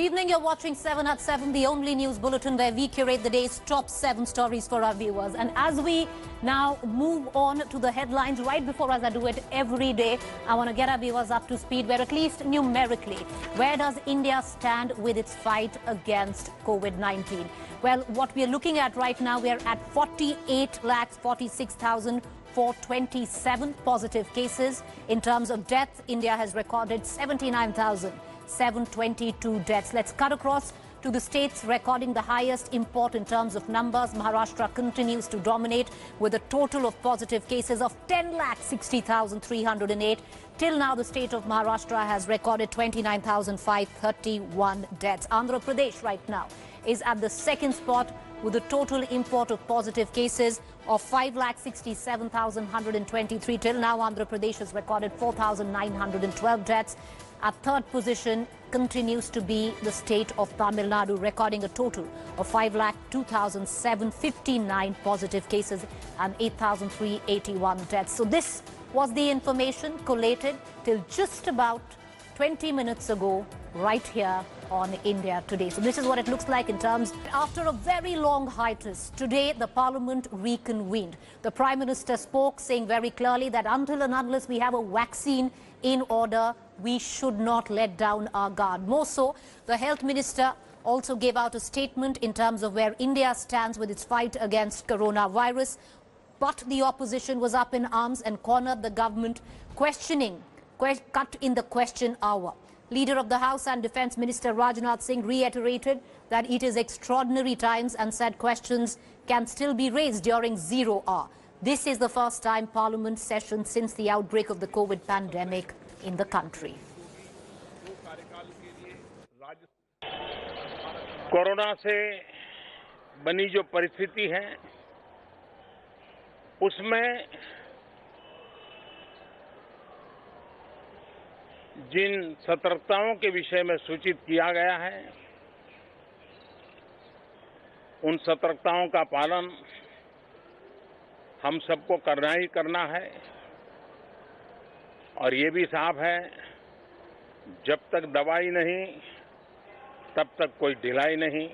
evening, you're watching 7 at 7, the only news bulletin where we curate the day's top 7 stories for our viewers. And as we now move on to the headlines, right before as I do it every day, I want to get our viewers up to speed where at least numerically, where does India stand with its fight against COVID-19? Well, what we're looking at right now, we're at 48,46,427 positive cases. In terms of deaths, India has recorded 79,722 deaths. Let's cut across to the states recording the highest import in terms of numbers. Maharashtra continues to dominate with a total of positive cases of 10,60,308. Till now, the state of Maharashtra has recorded 29,531 deaths. Andhra Pradesh right now is at the second spot with a total import of positive cases of 5,67,123. Till now, Andhra Pradesh has recorded 4,912 deaths. At third position continues to be the state of Tamil Nadu, recording a total of 5,02,759 positive cases and 8,381 deaths. So this was the information collated till just about 20 minutes ago, right here on India Today. So this is what it looks like in terms. After a very long hiatus, today the Parliament reconvened. The Prime Minister spoke, saying very clearly that until and unless we have a vaccine in order, we should not let down our guard. More so, the Health Minister also gave out a statement in terms of where India stands with its fight against coronavirus. But the opposition was up in arms and cornered the government, questioning, cut in the question hour. Leader of the House and Defence Minister Rajnath Singh reiterated that it is extraordinary times and said questions can still be raised during zero hour. This is the first time Parliament session since the outbreak of the COVID pandemic in the country. Corona से बनी जो परिस्थिति है उसमें जिन सतर्कताओं के विषय में सूचित किया गया है उन सतर्कताओं का पालन हम सबको करना ही करना है और ये भी साफ है जब तक दवाई नहीं तब तक कोई ढिलाई नहीं।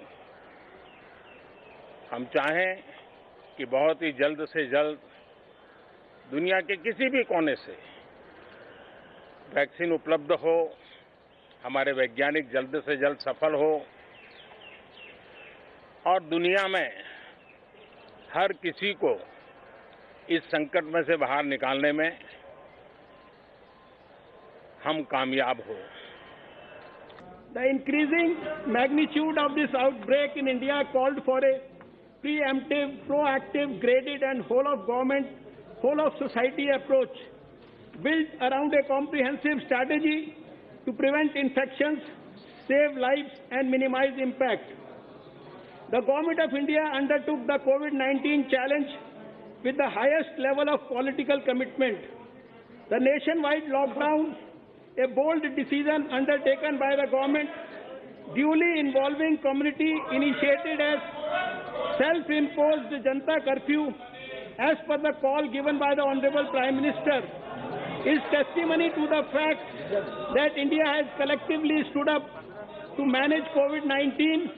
हम चाहें कि बहुत ही जल्द से जल्द दुनिया के किसी भी कोने से वैक्सीन उपलब्ध हो, हमारे वैज्ञानिक जल्द से जल्द सफल हो और दुनिया में हर किसी को इस संकट में से बाहर निकालने में हम कामयाब हो। The increasing magnitude of this outbreak in India called for a preemptive, proactive, graded and whole of government, whole of society approach built around a comprehensive strategy to prevent infections, save lives and minimize impact. The Government of India undertook the COVID-19 challenge with the highest level of political commitment. The nationwide lockdown, a bold decision undertaken by the government, duly involving community, initiated as self-imposed Janata curfew as per the call given by the Honorable Prime Minister, is testimony to the fact that India has collectively stood up to manage COVID-19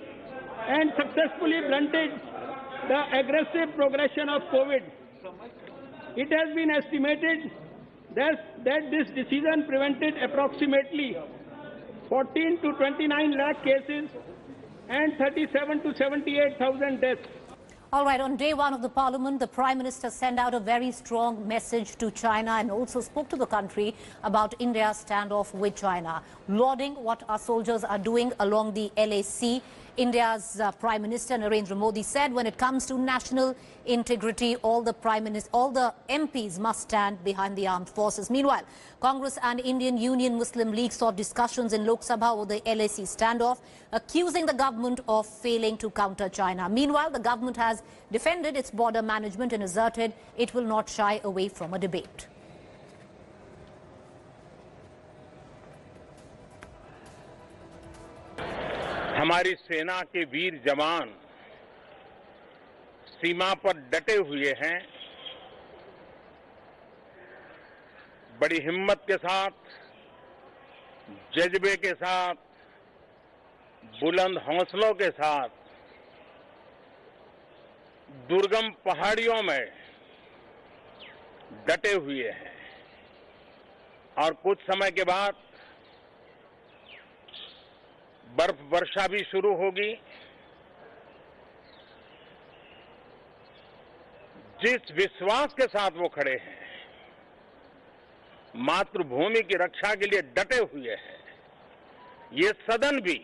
and successfully blunted the aggressive progression of COVID. It has been estimated that this decision prevented approximately 14 to 29 lakh cases and 37 to 78,000 deaths. All right, on day one of the Parliament, the Prime Minister sent out a very strong message to China and also spoke to the country about India's standoff with China, lauding what our soldiers are doing along the LAC. India's Prime Minister Narendra Modi said when it comes to national integrity, all the MPs must stand behind the armed forces. Meanwhile, Congress and Indian Union Muslim League sought discussions in Lok Sabha over the LAC standoff, accusing the government of failing to counter China. Meanwhile, the government has defended its border management and asserted it will not shy away from a debate. हमारी सेना के वीर जवान सीमा पर डटे हुए हैं। बड़ी हिम्मत के साथ, जज्बे के साथ बुलंद हौसलों के साथ दुर्गम पहाड़ियों में डटे हुए हैं और कुछ समय के बाद बर्फ वर्षा भी शुरू होगी। जिस विश्वास के साथ वो खड़े हैं, मातृभूमि की रक्षा के लिए डटे हुए हैं, ये सदन भी,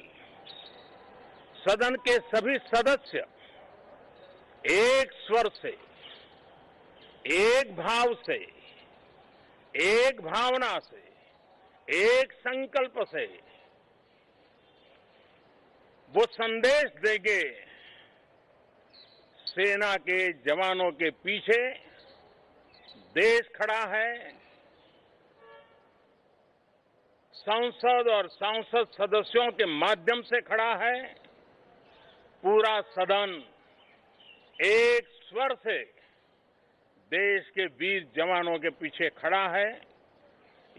सदन के सभी सदस्य एक स्वर से, एक भाव से, एक भावना से, एक संकल्प से वो संदेश देंगे। सेना के जवानों के पीछे देश खड़ा है, संसद और सांसद सदस्यों के माध्यम से खड़ा है, पूरा सदन एक स्वर से देश के वीर जवानों के पीछे खड़ा है।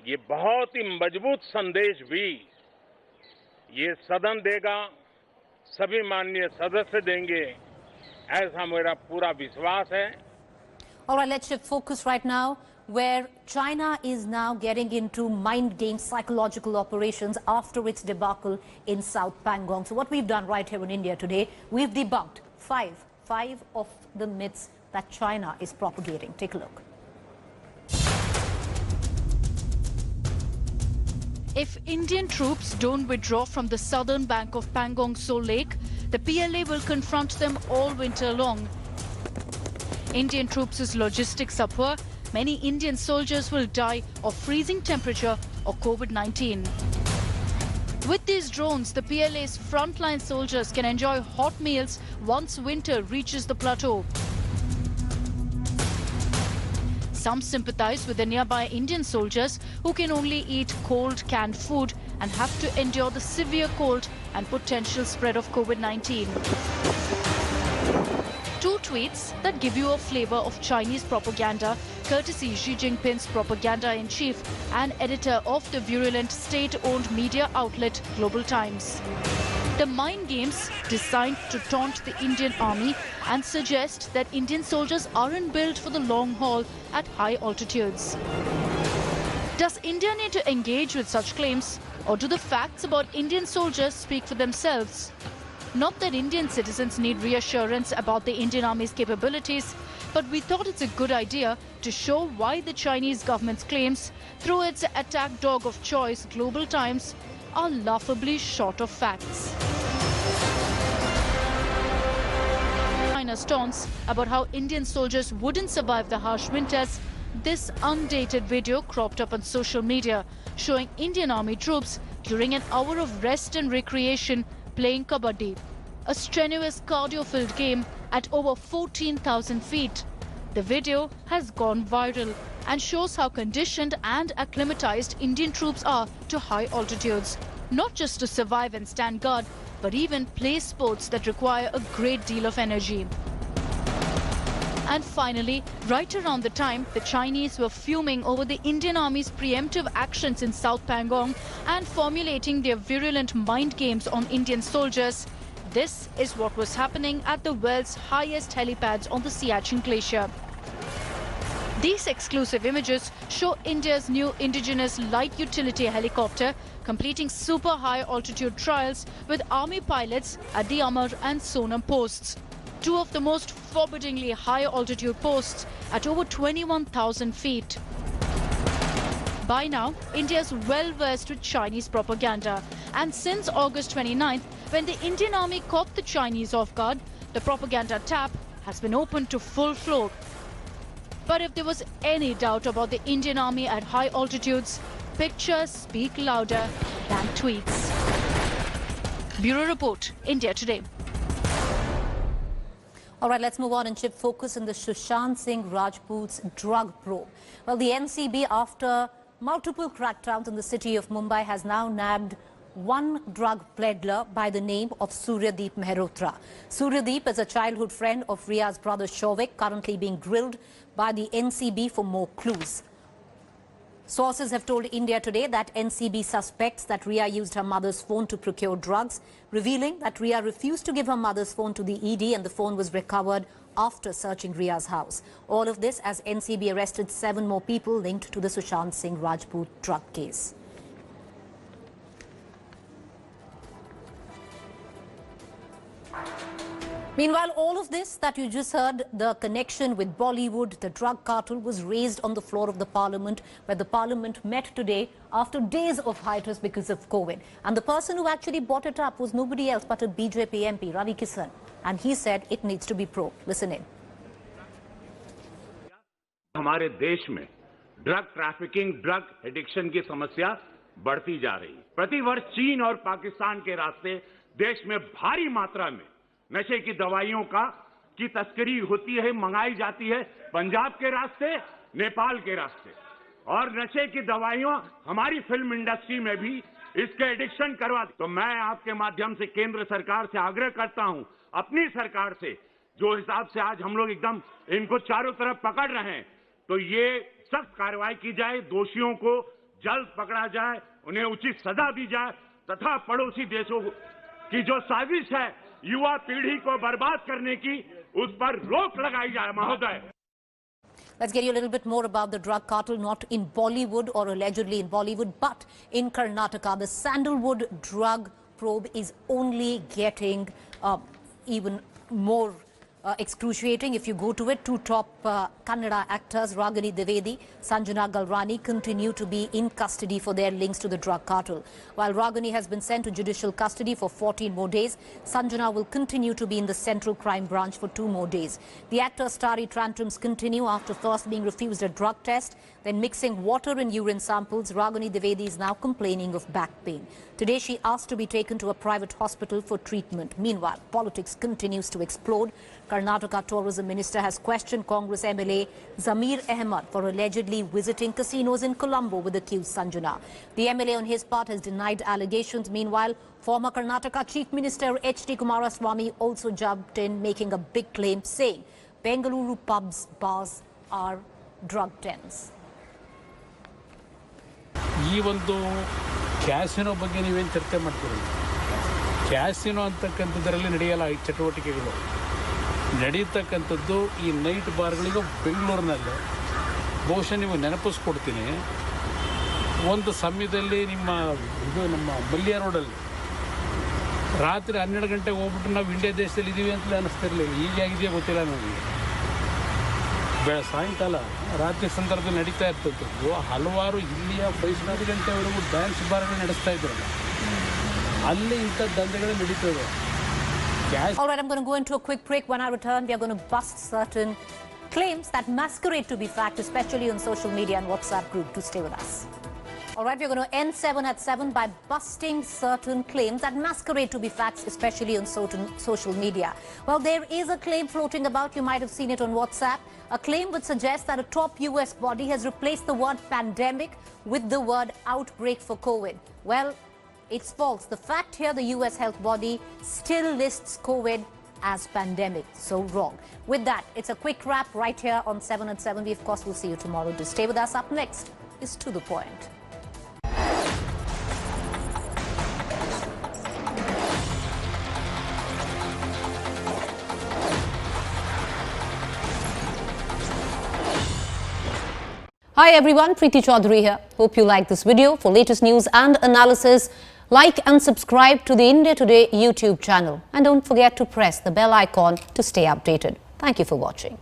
ये बहुत ही मजबूत संदेश भी ये सदन देगा, सभी माननीय सदस्य देंगे, ऐसा मेरा पूरा विश्वास है। All right, let's shift focus right now, where China is now getting into mind game psychological operations after its debacle in South Pangong. So what we've done right here in India today, we've debunked five of the myths that China is propagating. Take a look. If Indian troops don't withdraw from the southern bank of Pangong Tso Lake, the PLA will confront them all winter long. Indian troops' logistics are poor. Many Indian soldiers will die of freezing temperature or COVID-19. With these drones, the PLA's frontline soldiers can enjoy hot meals once winter reaches the plateau. Some sympathize with the nearby Indian soldiers who can only eat cold canned food and have to endure the severe cold and potential spread of COVID-19. Two tweets that give you a flavor of Chinese propaganda, courtesy Xi Jinping's propaganda-in-chief and editor of the virulent state-owned media outlet Global Times. The mind games designed to taunt the Indian army and suggest that Indian soldiers aren't built for the long haul at high altitudes. Does India need to engage with such claims, or do the facts about Indian soldiers speak for themselves? Not that Indian citizens need reassurance about the Indian Army's capabilities, but we thought it's a good idea to show why the Chinese government's claims, through its attack dog of choice, Global Times, are laughably short of facts. China's taunts about how Indian soldiers wouldn't survive the harsh winters. This undated video cropped up on social media, showing Indian Army troops during an hour of rest and recreation playing kabaddi, a strenuous cardio-filled game at over 14,000 feet. The video has gone viral and shows how conditioned and acclimatized Indian troops are to high altitudes, not just to survive and stand guard, but even play sports that require a great deal of energy. And finally, right around the time the Chinese were fuming over the Indian Army's preemptive actions in South Pangong and formulating their virulent mind games on Indian soldiers, this is what was happening at the world's highest helipads on the Siachen Glacier. These exclusive images show India's new indigenous light utility helicopter completing super high altitude trials with army pilots at the Amar and Sonam posts, two of the most forbiddingly high altitude posts at over 21,000 feet. By now, India is well versed with Chinese propaganda, and since August 29th, when the Indian Army caught the Chinese off guard, the propaganda tap has been opened to full flow. But if there was any doubt about the Indian Army at high altitudes, pictures speak louder than tweets. Bureau Report, India Today. All right, let's move on and shift focus on the Sushant Singh Rajput's drug probe. Well, the NCB, after multiple crackdowns in the city of Mumbai, has now nabbed one drug peddler by the name of Suryadeep Mehrotra. Suryadeep is a childhood friend of Ria's brother Shovik, currently being grilled by the NCB for more clues. Sources have told India Today that NCB suspects that Riya used her mother's phone to procure drugs, revealing that Riya refused to give her mother's phone to the ED and the phone was recovered after searching Riya's house. All of this as NCB arrested 7 more people linked to the Sushant Singh Rajput drug case. Meanwhile, all of this that you just heard, the connection with Bollywood, the drug cartel, was raised on the floor of the parliament, where the parliament met today after days of hiatus because of COVID. And the person who actually brought it up was nobody else but a BJP MP, Ravi Kisan. And he said it needs to be probed. Listen in. हमारे देश में drug trafficking, drug addiction की समस्या बढ़ती जा रही है। प्रतिवर्ष चीन और पाकिस्तान के रास्ते देश में भारी मात्रा में नशे की दवाइयों की तस्करी होती है, मंगाई जाती है पंजाब के रास्ते, नेपाल के रास्ते। और नशे की दवाइयां हमारी फिल्म इंडस्ट्री में भी इसके एडिक्शन करवा। तो मैं आपके माध्यम से केंद्र सरकार से आग्रह करता हूं, अपनी सरकार से, जो हिसाब से आज हम लोग एकदम इनको चारों तरफ पकड़ रहे हैं, तो ये सख्त कार्रवाई की जाए, दोषियों को जल्द पकड़ा जाए, उन्हें उचित सजा दी जाए तथा पड़ोसी देशों की जो साजिश है युवा पीढ़ी को बर्बाद करने की, उस पर रोक लगाई जाए महोदय। Let's get you a little bit more about the drug cartel, not in Bollywood or allegedly in Bollywood, but in Karnataka. The sandalwood drug probe is only getting even more excruciating. If you go to it, 2 top Kannada actors, Ragini Dwivedi, Sanjana Galrani, continue to be in custody for their links to the drug cartel. While Ragini has been sent to judicial custody for 14 more days, Sanjana will continue to be in the Central Crime Branch for 2 more days. The actor's starry tantrums continue after first being refused a drug test, then mixing water and urine samples. Ragini Dwivedi is now complaining of back pain. Today, she asked to be taken to a private hospital for treatment. Meanwhile, politics continues to explode. Karnataka Tourism Minister has questioned Congress MLA Zamir Ahmed for allegedly visiting casinos in Colombo with accused Sanjana. The MLA on his part has denied allegations. Meanwhile, former Karnataka Chief Minister H.D. Kumaraswamy also jumped in, making a big claim, saying Bengaluru pubs, bars are drug dens. ಈ ಒಂದು casino ಬಗ್ಗೆ ನೀವೇನು ಚರ್ಚೆ ಮಾಡ್ತೀರಿ? Casino ಅಂತಕ್ಕಂಥದ್ರಲ್ಲಿ ನಡೆಯಲ್ಲ ಈ ಚಟುವಟಿಕೆಗಳು ನಡೀತಕ್ಕಂಥದ್ದು ಈ ನೈಟ್ ಬಾರ್ಗಳಿಗೂ ಬೆಂಗಳೂರಿನಲ್ಲಿ ಬಹುಶಃ ನೀವು ನೆನಪಿಸ್ಕೊಡ್ತೀನಿ. ಒಂದು ಸಮಯದಲ್ಲಿ ನಮ್ಮ ಮಲ್ಯ ರೋಡಲ್ಲಿ ರಾತ್ರಿ 12 ಗಂಟೆಗೆ ಹೋಗ್ಬಿಟ್ಟು ನಾವು ಇಂಡಿಯಾ ದೇಶದಲ್ಲಿ ಇದ್ದೀವಿ ಅಂತಲೇ ಅನ್ನಿಸ್ತಿರ್ಲಿಲ್ಲ. ಈಗ ಆಗಿದೆಯೋ ಗೊತ್ತಿಲ್ಲ ನನಗೆ. ಸಾಯಂಕಾಲ ರಾತ್ರಿ ಸಂದರ್ಭದಲ್ಲಿ ನಡೀತಾ ಇರ್ತಕ್ಕಂಥದ್ದು ಹಲವಾರು ಇಲ್ಲಿಯ 5 ಗಂಟೆವರೆಗೂ ಡ್ಯಾನ್ಸ್ ಬಾರ್ಗಳು ನಡೆಸ್ತಾ ಇದ್ರಲ್ಲ, ಅಲ್ಲಿ ಇಂಥ ದಂಧೆಗಳು ನಡೀತದೆ. All right, I'm going to go into a quick break. When I return, we are going to bust certain claims that masquerade to be fact, especially on social media and WhatsApp group. To stay with us. All right, we're going to end 7 at 7 by busting certain claims that masquerade to be facts, especially on social media. Well, there is a claim floating about. You might have seen it on WhatsApp. A claim would suggest that a top US body has replaced the word pandemic with the word outbreak for COVID. Well, it's false. The fact here, the US health body still lists COVID as pandemic. So wrong. With that, it's a quick wrap right here on 7 at 7. We, of course, will see you tomorrow. To stay with us. Up next is To The Point. Hi everyone, Preeti Chaudhary here. Hope you like this video. For latest news and analysis, like and subscribe to the India Today YouTube channel. And don't forget to press the bell icon to stay updated. Thank you for watching.